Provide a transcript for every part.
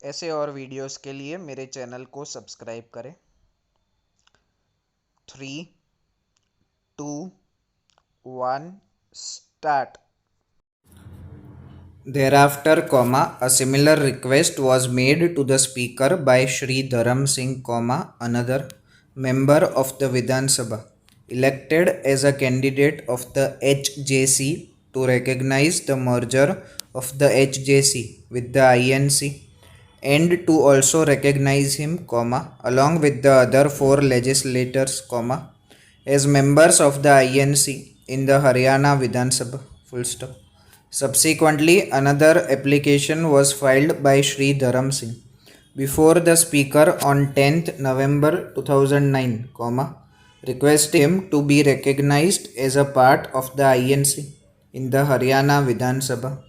ऐसे और वीडियोस के लिए मेरे चैनल को सब्सक्राइब करें। 3, 2, 1, start. Thereafter, a similar request was made to the Speaker by Shri Dharam Singh, another member of the Vidhan Sabha, elected as a candidate of the HJC to recognize the merger of the HJC with the INC and to also recognize him, along with the other four legislators, as members of the INC in the Haryana Vidhan Sabha. Full stop. Subsequently, another application was filed by Shri Dharam Singh before the Speaker on 10th November 2009, requesting him to be recognized as a part of the INC in the Haryana Vidhan Sabha.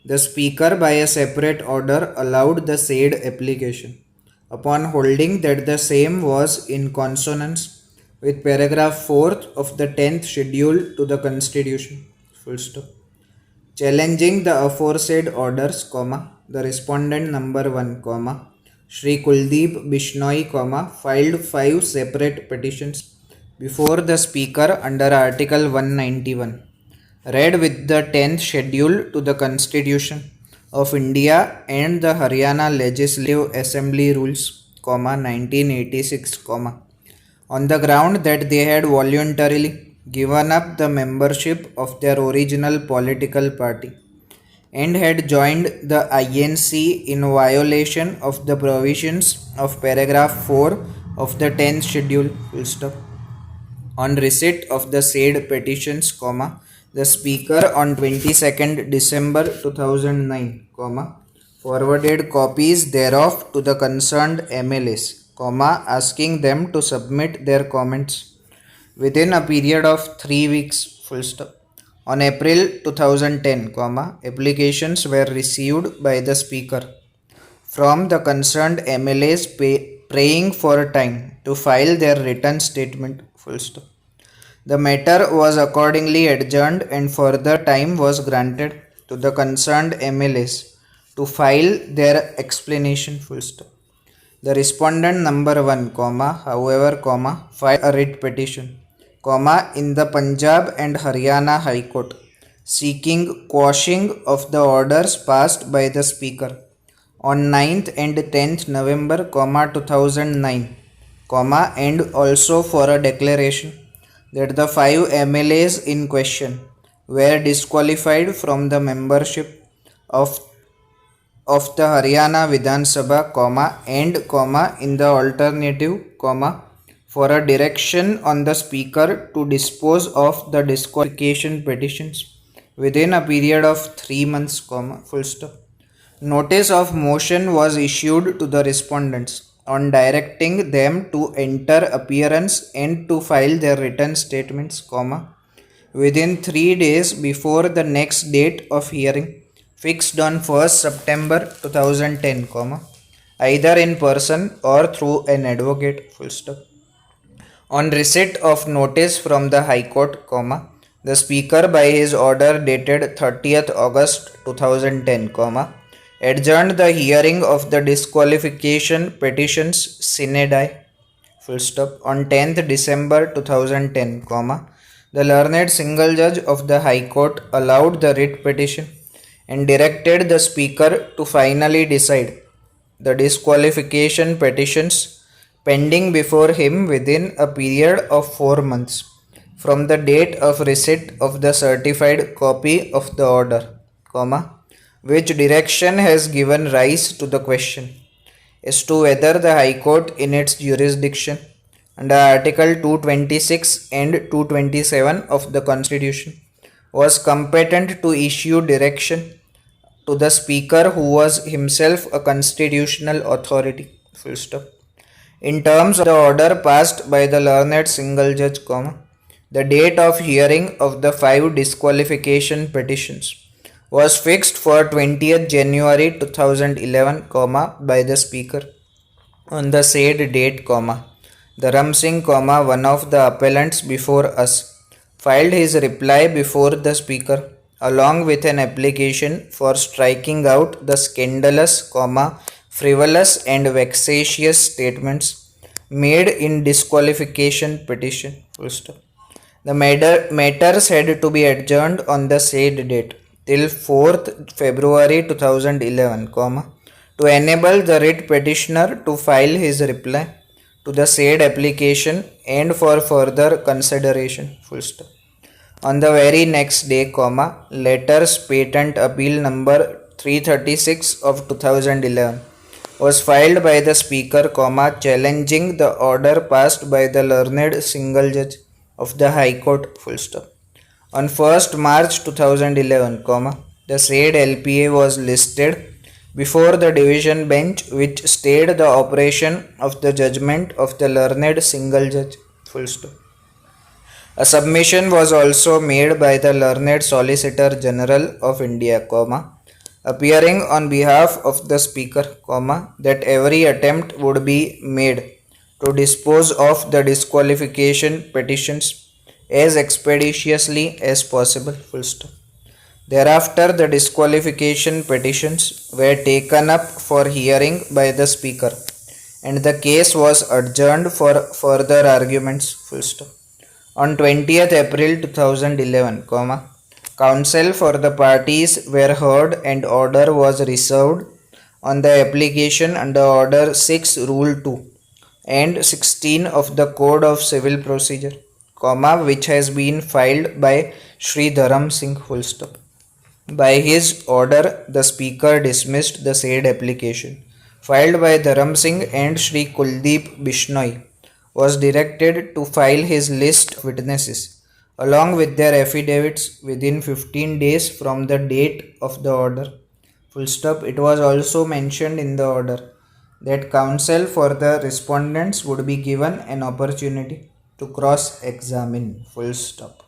The Speaker, by a separate order, allowed the said application, upon holding that the same was in consonance with paragraph 4th of the 10th schedule to the Constitution. Full stop. Challenging the aforesaid orders, the respondent number 1, Shri Kuldeep Bishnoi, filed 5 separate petitions before the Speaker under Article 191, read with the 10th schedule to the Constitution of India and the Haryana Legislative Assembly Rules, 1986, on the ground that they had voluntarily given up the membership of their original political party and had joined the INC in violation of the provisions of paragraph 4 of the 10th schedule. Full stop. On receipt of the said petitions, the Speaker on 22nd December 2009, forwarded copies thereof to the concerned MLAs, asking them to submit their comments within a period of 3 weeks. Full stop. On April 2010, applications were received by the Speaker from the concerned MLAs praying for time to file their written statement. Full stop. The matter was accordingly adjourned and further time was granted to the concerned MLAs to file their explanation. Full stop. The respondent number 1, however, filed a writ petition, in the Punjab and Haryana High Court, seeking quashing of the orders passed by the Speaker on 9th and 10th November, 2009, and also for a declaration that the 5 MLAs in question were disqualified from the membership of the Haryana Vidhan Sabha, and, in the alternative, for a direction on the Speaker to dispose of the disqualification petitions within a period of 3 months, full stop. Notice of motion was issued to the respondents on directing them to enter appearance and to file their written statements, within 3 days before the next date of hearing fixed on 1st September 2010, either in person or through an advocate. Full stop. On receipt of notice from the High Court, the Speaker by his order dated 30th August 2010, adjourned the hearing of the disqualification petitions sine die. Full stop. On 10th December 2010, the learned single judge of the High Court allowed the writ petition and directed the Speaker to finally decide the disqualification petitions pending before him within a period of 4 months from the date of receipt of the certified copy of the order, which direction has given rise to the question as to whether the High Court in its jurisdiction under Article 226 and 227 of the Constitution was competent to issue direction to the Speaker, who was himself a constitutional authority. Full stop. In terms of the order passed by the learned single judge, the date of hearing of the 5 disqualification petitions was fixed for 20th January 2011, by the Speaker. On the said date, Dharam Singh, one of the appellants before us, filed his reply before the Speaker along with an application for striking out the scandalous, frivolous and vexatious statements made in disqualification petition. Full stop. The matters had to be adjourned on the said date till 4th February 2011, to enable the writ petitioner to file his reply to the said application and for further consideration. Full stop. On the very next day, letters patent appeal number 336 of 2011 was filed by the speaker, challenging the order passed by the learned single judge of the High Court. Full stop. On 1st March 2011, the said LPA was listed before the division bench which stayed the operation of the judgment of the learned single judge. Full stop. A submission was also made by the learned Solicitor General of India, appearing on behalf of the speaker, that every attempt would be made to dispose of the disqualification petitions as expeditiously as possible. Full stop. Thereafter, the disqualification petitions were taken up for hearing by the speaker and the case was adjourned for further arguments. Full stop. On 20th April 2011, counsel for the parties were heard and order was reserved on the application under Order 6 Rule 2 and 16 of the Code of Civil Procedure, which has been filed by Shri Dharam Singh. Full stop. By his order, the speaker dismissed the said application filed by Dharam Singh and Shri Kuldeep Bishnoi was directed to file his list of witnesses along with their affidavits within 15 days from the date of the order. Full stop. It was also mentioned in the order that counsel for the respondents would be given an opportunity to cross-examine. Full stop.